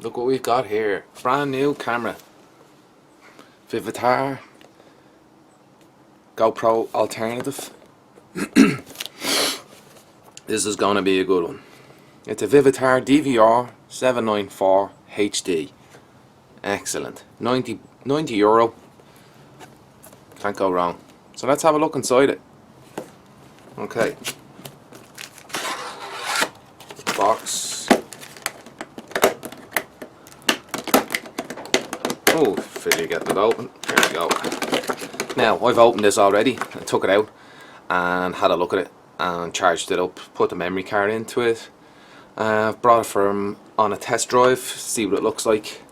Look what we've got here. Brand new camera. Vivitar GoPro alternative. This is going to be a good one. It's a Vivitar DVR794HD. Excellent. 90 euro. Can't go wrong. So let's have a look inside it. Okay. Box. Oh, till you get it open. There we go. Now, I've opened this already. I took it out and had a look at it and charged it up. Put the memory card into it. I've brought it from on a test drive, see what it looks like.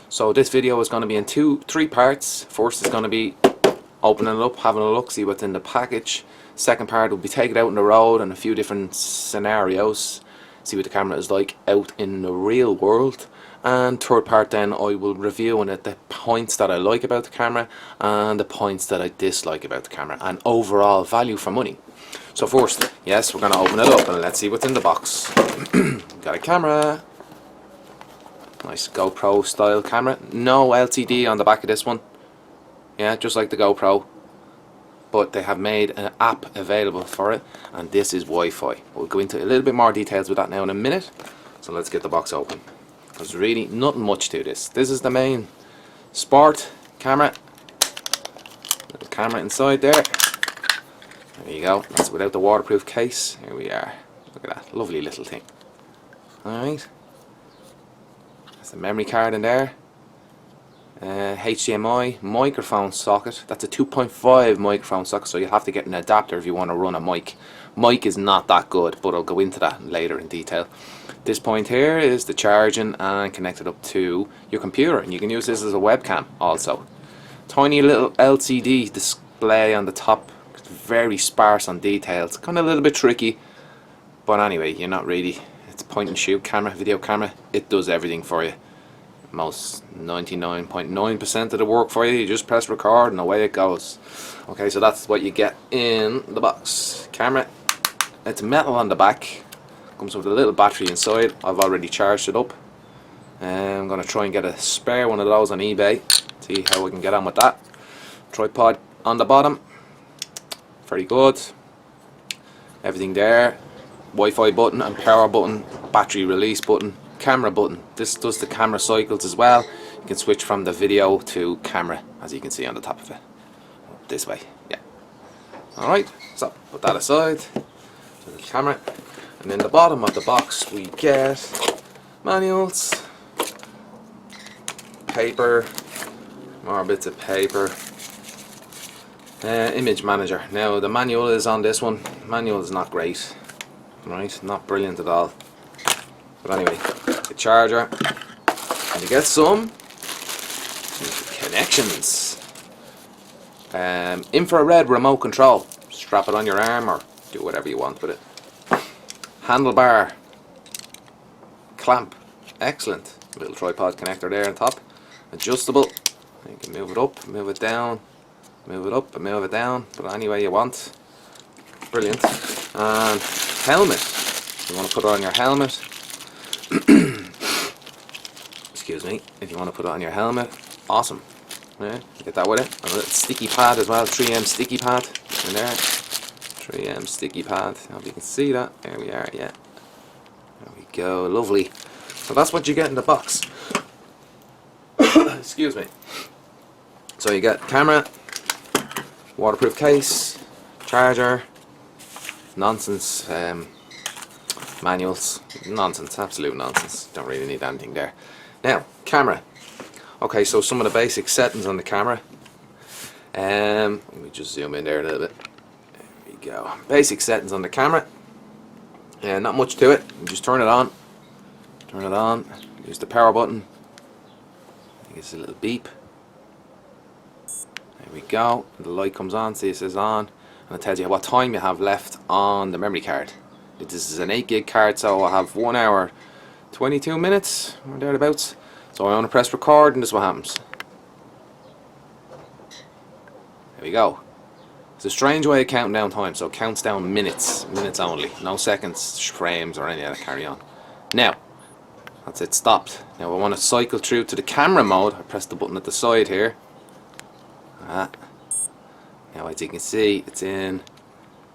So this video is going to be in three parts. First is going to be opening it up, having a look, see what's in the package. Second part will be taking it out on the road and a few different scenarios, see what the camera is like out in the real world. And third part then I will review on it the points that I like about the camera and the points that I dislike about the camera and overall value for money. So first, yes, we're going to open it up and let's see what's in the box. Got a camera. Nice GoPro style camera. No LCD on the back of this one. Yeah, just like the GoPro. But they have made an app available for it, and this is Wi-Fi. We'll go into a little bit more details with that now in a minute. So let's get the box open. There's really nothing much to this. This is the main sport camera. Little camera inside there. There you go. That's without the waterproof case. Here we are. Look at that. Lovely little thing. Alright. There's the memory card in there. HDMI microphone socket. That's a 2.5 microphone socket, so you'll have to get an adapter if you want to run a mic. Mic is not that good, but I'll go into that later in detail. This point here is the charging and connected up to your computer, and you can use this as a webcam also. Tiny little LCD display on the top. It's very sparse on details. Kind of a little bit tricky, but anyway, you're not really. It's a point and shoot camera, video camera. It does everything for you. Most 99.9% of the work for you. You just press record and away it goes. Okay, so that's what you get in the box. Camera. It's metal on the back. Comes with a little battery inside. I've already charged it up. I'm going to try and get a spare one of those on eBay. See how we can get on with that. Tripod on the bottom. Very good. Everything there. Wi-Fi button and power button. Battery release button. Camera button. This does the camera cycles as well. You can switch from the video to camera, as you can see on the top of it. This way, yeah. Alright, so put that aside. So the camera. And in the bottom of the box we get manuals, paper, more bits of paper, image manager. Now the manual is on this one. Manual is not great, right? Not brilliant at all. But anyway, the charger, and you get some connections. Infrared remote control. Strap it on your arm or do whatever you want with it. Handlebar clamp. Excellent. Little tripod connector there on top. Adjustable. You can move it up, move it down, move it up and move it down, but any way you want. Brilliant. And helmet. You want to put it on your helmet. Excuse me, if you want to put it on your helmet, awesome. Yeah, get that with it. And a little sticky pad as well, 3M sticky pad in there. 3M sticky pad. I hope you can see that. There we are, yeah. There we go, lovely. So that's what you get in the box. Excuse me. So you get camera, waterproof case, charger, nonsense. Manuals, nonsense, absolute nonsense. Don't really need anything there. Now, camera. Okay, so some of the basic settings on the camera. Let me just zoom in there a little bit. There we go. Basic settings on the camera. Not much to it. You just turn it on. Turn it on. Use the power button. I think it's a little beep. There we go. The light comes on. See, it says on, and it tells you what time you have left on the memory card. This is an 8 gig card, so I have 1 hour 22 minutes or thereabouts. So I want to press record and this is what happens. There we go. It's a strange way of counting down time, so it counts down minutes only, no seconds, frames or any of that carry on. Now, That's it, stopped. Now I want to cycle through to the camera mode. I press the button at the side here. Now as you can see, it's in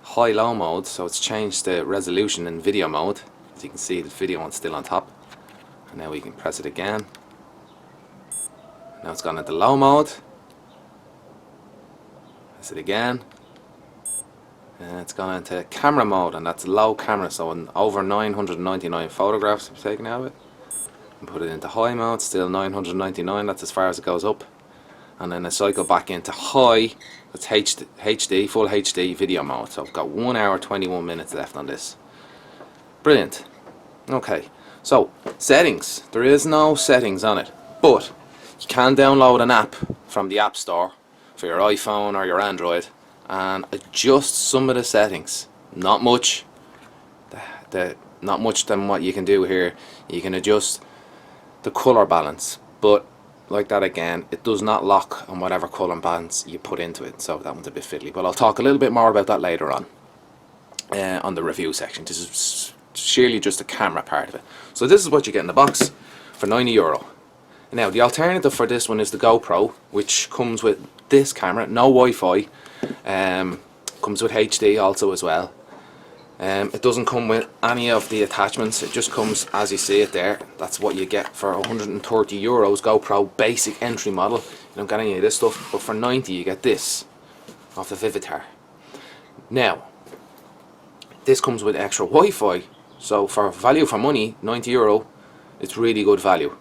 high-low mode, so it's changed the resolution in video mode. As you can see, the video one's still on top. And now we can press it again. Now it's gone into low mode. Press it again. And it's gone into camera mode, and that's low camera, so over 999 photographs I've taken out of it. And put it into high mode, still 999, that's as far as it goes up. And then I cycle back into high, that's HD, full HD video mode. So I've got 1 hour 21 minutes left on this. Brilliant. Okay, so settings. There is no settings on it, but you can download an app from the App Store for your iPhone or your Android and adjust some of the settings. Not much. Not much than what you can do here. You can adjust the color balance, but like that again, it does not lock on whatever colour balance you put into it, so that one's a bit fiddly, but I'll talk a little bit more about that later on the review section. This is sheerly just the camera part of it. So this is what you get in the box for €90. Now the alternative for this one is the GoPro, which comes with this camera, no Wi-Fi, comes with HD also as well. It doesn't come with any of the attachments, it just comes as you see it there. That's what you get for €130 GoPro basic entry model. You don't get any of this stuff, but for 90 you get this off the Vivitar. Now this comes with extra Wi-Fi, so for value for money, €90, it's really good value.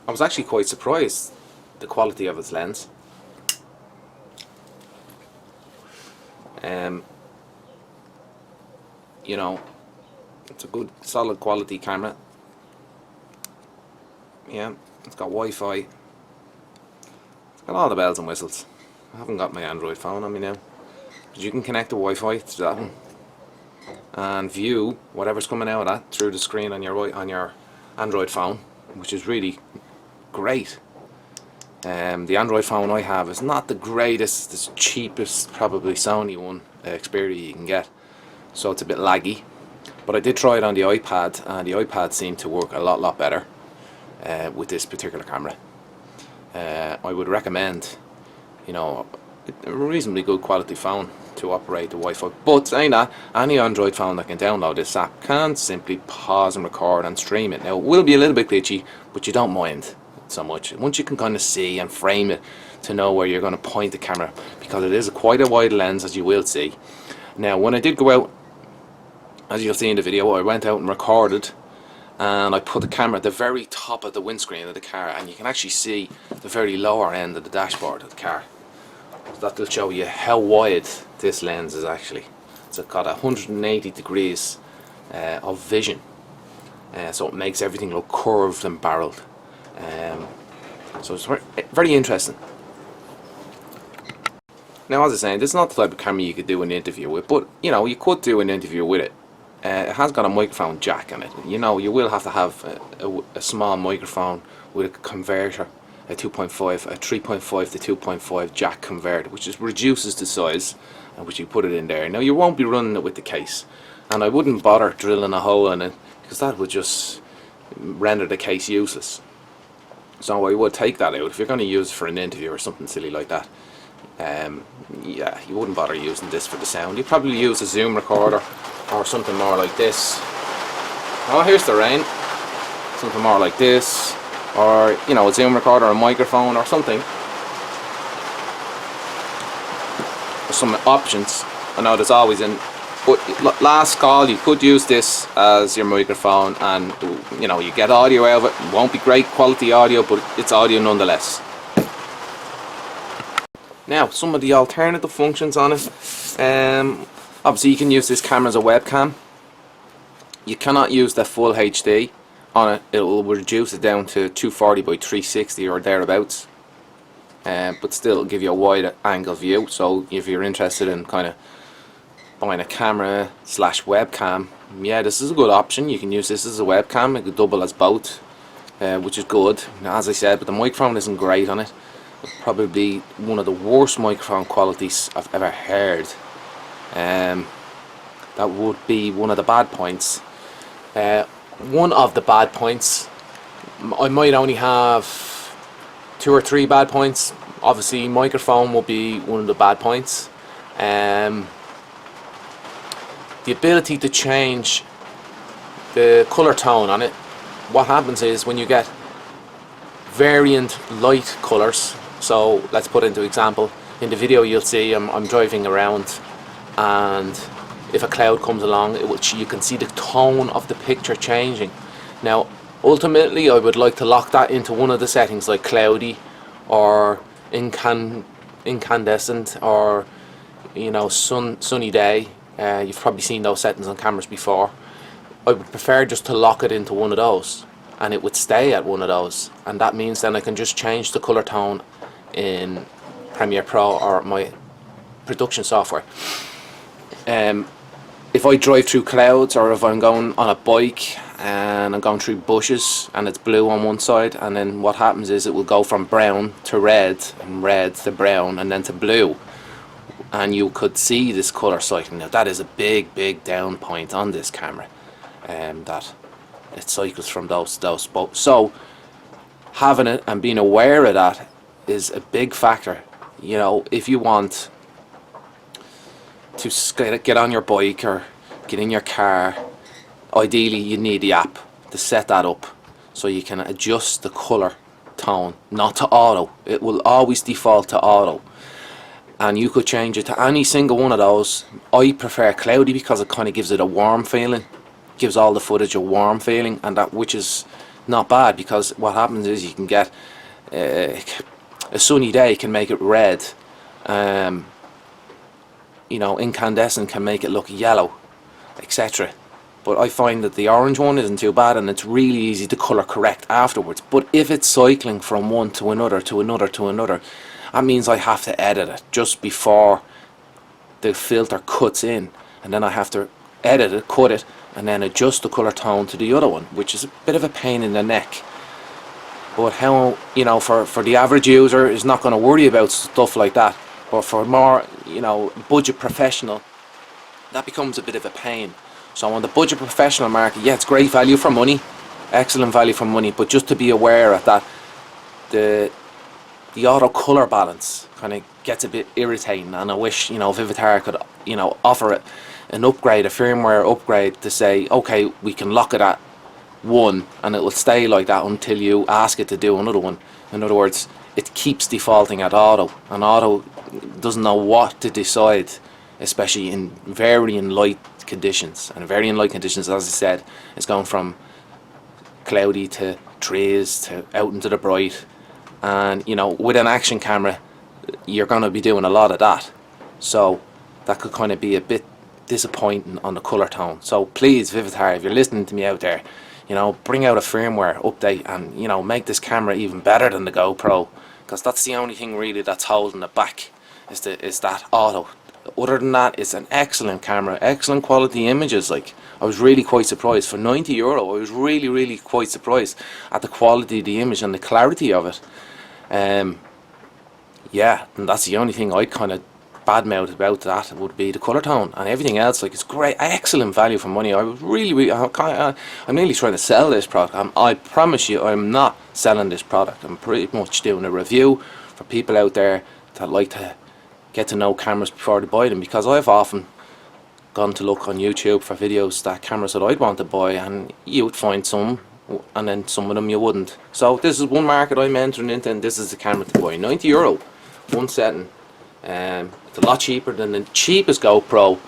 I was actually quite surprised the quality of its lens. You know, it's a good solid quality camera. Yeah, it's got Wi-Fi. It's got all the bells and whistles. I haven't got my Android phone on me now, but you can connect the Wi-Fi to that one and view whatever's coming out of that through the screen on your Android phone, which is really great. The Android phone I have is not the greatest, it's the cheapest probably Sony one, Xperia you can get, so it's a bit laggy. But I did try it on the iPad, and the iPad seemed to work a lot better with this particular camera. I would recommend, you know, a reasonably good quality phone to operate the Wi-Fi. But saying that, any Android phone that can download this app can simply pause and record and stream it. Now it will be a little bit glitchy, but you don't mind so much once you can kind of see and frame it to know where you're going to point the camera, because it is quite a wide lens, as you will see. Now when I did go out, as you'll see in the video, I went out and recorded, and I put the camera at the very top of the windscreen of the car, and you can actually see the very lower end of the dashboard of the car. So that will show you how wide this lens is actually. It's got 180 degrees of vision, so it makes everything look curved and barreled. So it's very interesting. Now, as I was saying, this is not the type of camera you could do an interview with, but you know, you could do an interview with it. It has got a microphone jack in it. You know, you will have to have a small microphone with a converter, a 2.5, a 3.5 to 2.5 jack converter, which just reduces the size, and which you put it in there. Now you won't be running it with the case, and I wouldn't bother drilling a hole in it, because that would just render the case useless. So I would take that out if you're going to use it for an interview or something silly like that. Yeah, you wouldn't bother using this for the sound. You'd probably use a zoom recorder or something more like this. Oh, here's the rain. Something more like this, or you know, a zoom recorder, a microphone or something. There's some options. I know there's always in, but last call you could use this as your microphone, and you know, you get audio out of it. It won't be great quality audio, but it's audio nonetheless. Now, some of the alternative functions on it. Obviously you can use this camera as a webcam. You cannot use the full HD on it. It will reduce it down to 240 by 360 or thereabouts. But still it'll give you a wide angle view. So if you're interested in kind of buying a camera slash webcam, yeah, this is a good option. You can use this as a webcam. It could double as both, which is good. Now, as I said, but the microphone isn't great on it. Probably one of the worst microphone qualities I've ever heard. That would be one of the bad points. One of the bad points, I might only have 2 or 3 bad points. Obviously microphone will be one of the bad points. The ability to change the colour tone on it. What happens is when you get variant light colours, so let's put into example, in the video you'll see I'm driving around, and if a cloud comes along, you can see the tone of the picture changing. Now ultimately I would like to lock that into one of the settings, like cloudy or incandescent, or you know, sunny day. You've probably seen those settings on cameras before. I would prefer just to lock it into one of those, and it would stay at one of those, and that means then I can just change the color tone in Premiere Pro or my production software. If I drive through clouds, or if I'm going on a bike and I'm going through bushes and it's blue on one side, and then what happens is it will go from brown to red, and red to brown, and then to blue, and you could see this color cycling. Now that is a big down point on this camera, that it cycles from those spots. So having it and being aware of that is a big factor. You know, if you want to get on your bike or get in your car, ideally you need the app to set that up so you can adjust the color tone, not to auto. It will always default to auto, and you could change it to any single one of those. I prefer cloudy because it kind of gives it a warm feeling, gives all the footage a warm feeling, and that, which is not bad, because what happens is you can get a sunny day can make it red, you know, incandescent can make it look yellow, etc. But I find that the orange one isn't too bad, and it's really easy to colour correct afterwards. But if it's cycling from one to another to another to another, that means I have to edit it just before the filter cuts in, and then I have to edit it, cut it, and then adjust the colour tone to the other one, which is a bit of a pain in the neck. But how, you know, for the average user is not going to worry about stuff like that. But for more, you know, budget professional, that becomes a bit of a pain. So on the budget professional market, yeah, it's great value for money, excellent value for money, but just to be aware of that, the auto color balance kind of gets a bit irritating, and I wish, you know, Vivitar could, you know, offer it an upgrade, a firmware upgrade, to say, okay, we can lock it at 1 and it will stay like that until you ask it to do another one. In other words, it keeps defaulting at auto, and auto doesn't know what to decide, especially in varying light conditions. And varying light conditions, as I said, is going from cloudy to trees to out into the bright. And, you know, with an action camera, you're going to be doing a lot of that, so that could kind of be a bit disappointing on the color tone. So please, Vivitar, if you're listening to me out there, you know, bring out a firmware update and, you know, make this camera even better than the GoPro, because that's the only thing really that's holding it back, is that auto. Other than that, it's an excellent camera, excellent quality images. Like, I was really quite surprised for €90. I was really quite surprised at the quality of the image and the clarity of it. Yeah, and that's the only thing I kind of badmouth about that would be the colour tone, and everything else, like, it's great, excellent value for money. I was really I'm nearly trying to sell this product. I promise you, I'm not selling this product. I'm pretty much doing a review for people out there that like to get to know cameras before they buy them, because I've often gone to look on YouTube for videos that cameras that I'd want to buy, and you would find some, and then some of them you wouldn't. So this is one market I'm entering into, and this is the camera to buy. €90, one setting. It's a lot cheaper than the cheapest GoPro,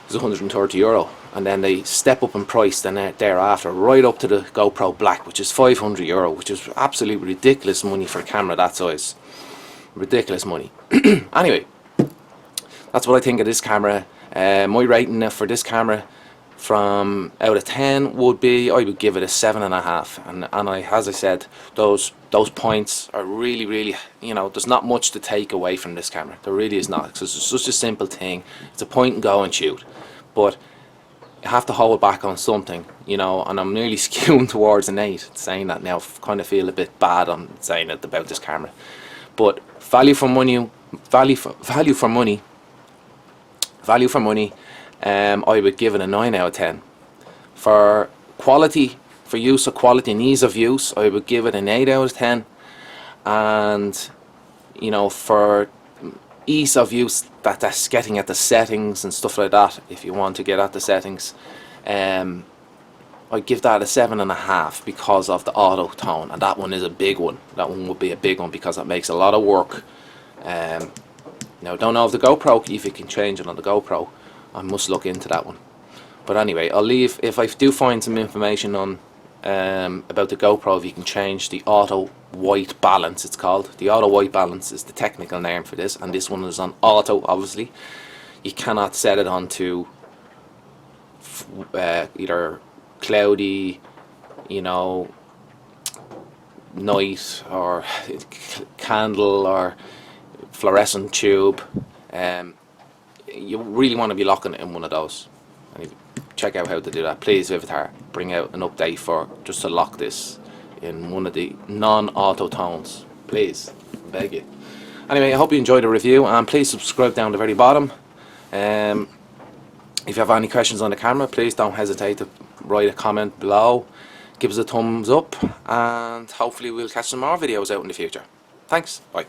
is €130, and then they step up in price then thereafter, right up to the GoPro Black, which is €500, which is absolutely ridiculous money for a camera that size. Ridiculous money. Anyway, that's what I think of this camera. My rating for this camera from out of 10 would be, I would give it a 7.5, and as I said, those points are really, you know, there's not much to take away from this camera. There really is not, because it's such a simple thing. It's a point and go and shoot, but you have to hold back on something, you know, and I'm nearly skewing towards an 8 saying that now. I kind of feel a bit bad on saying it about this camera, but value for money, I would give it a 9 out of 10. For quality, for use of quality and ease of use, I would give it an 8 out of 10. And, you know, for ease of use, that's getting at the settings and stuff like that, if you want to get at the settings, I'd give that a 7.5 because of the auto tone, and that one is a big one. That one would be a big one because it makes a lot of work. Now, I don't know if the GoPro, if you can change it on the GoPro. I must look into that one. But anyway, I'll leave, if I do find some information on about the GoPro, if you can change the auto white balance, it's called. The auto white balance is the technical name for this, and this one is on auto, obviously. You cannot set it onto either cloudy, you know, night, or candle, or fluorescent tube. You really want to be locking it in one of those. And check out how to do that. Please, Vivitar, bring out an update for just to lock this in one of the non-auto tones. Please, I beg you. Anyway, I hope you enjoyed the review, and please subscribe down the very bottom. If you have any questions on the camera, please don't hesitate to write a comment below. Give us a thumbs up, and hopefully we'll catch some more videos out in the future. Thanks. Bye.